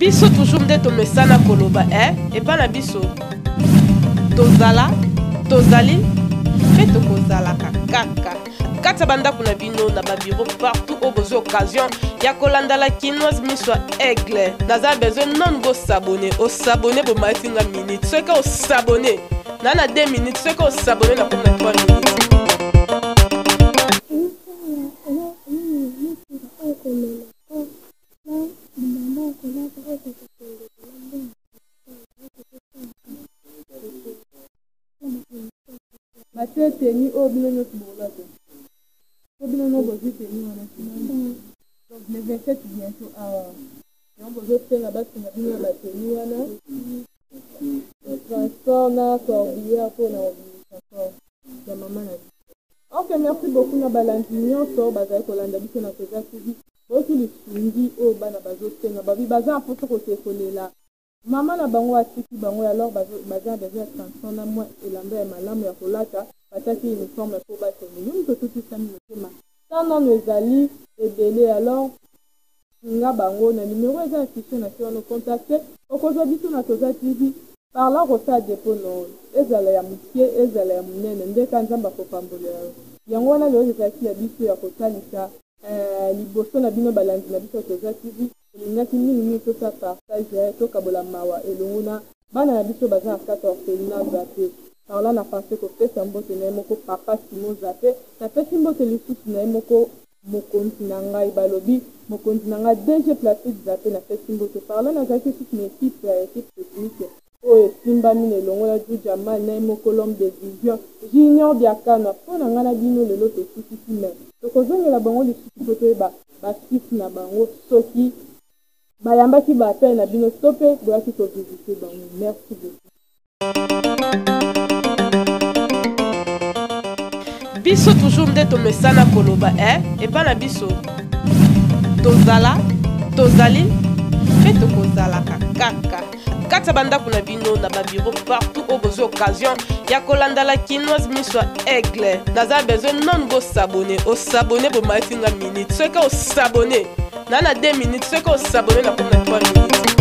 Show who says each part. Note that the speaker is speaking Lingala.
Speaker 1: biso toujours nde tomesana koloba et pas na biso tozala tozali mpe tokozalaka kaka kati ya bandako na bino na babiro partout oyo bozwi occasion ya kolanda la kinoise miso ya aigle naza besoin non bosabone osabone bomatinga minute soki osabone na 2 minutes soki osabone na komi na 3 minutes.
Speaker 2: Mathieu teni au bilan de ce au bilan de teni donc le 27 bientôt on va faire la base qu'on a bien la teni wana transport na corbillard pour la transport de maman na. OK, merci beaucoup na balantinyo so bazai kolanda biso na toza TV botu lisungi o bana bazotenga babi baza poto ko tekolela mama na bango atiki bango alors baza besoin transport na moi elamba ya malamu ya kolata bataki uniforme pour ba teni nous tout ça motema tant nous ezali ebele alors nga bango na numéro eza affiché na sur nos contacter okozo biso na toza TV par là rosa dépôt non ezala ya mukie ezala ya munene ndeka nzamba ko pambolela yango wana leo ezaki ya biso ya kotalisa liboso na bino balandi na biso toza TV elingaki mingi tosa partage tokabola mawa elonguna bana na biso baza na kata orphelinat zape par là na pensé kopesa mbote na ye moko papa Simon zape napesi mbote lisusu na ye moko mokonzi na ngai balobi mokonzi na ngai DG Plastique zape napesi mbote par là nazalaki susu na équipe technique oyo esimbami na elongola du jamal na ye moko l'homme de vision junior diakana mpo na ngai na bino lelo tosukisi me tokozongela bango lisusu po toyeba basisi na bango soki bayambaki baapele na bino to mpe boyaki kovisite bango. Merci beaucoup.
Speaker 1: Biso toujours nde tomesana koloba et pas na biso tozala tozali mpe tokozalaka kaka kati ya bandako na bino na babiro partout oyo bozwi occasion ya kolanda la kinoise miso ya aigle naza besoin non bosabone osabone bomatinga minute soki osabone na 2 minutes soki osabone na komi na 3 minutes.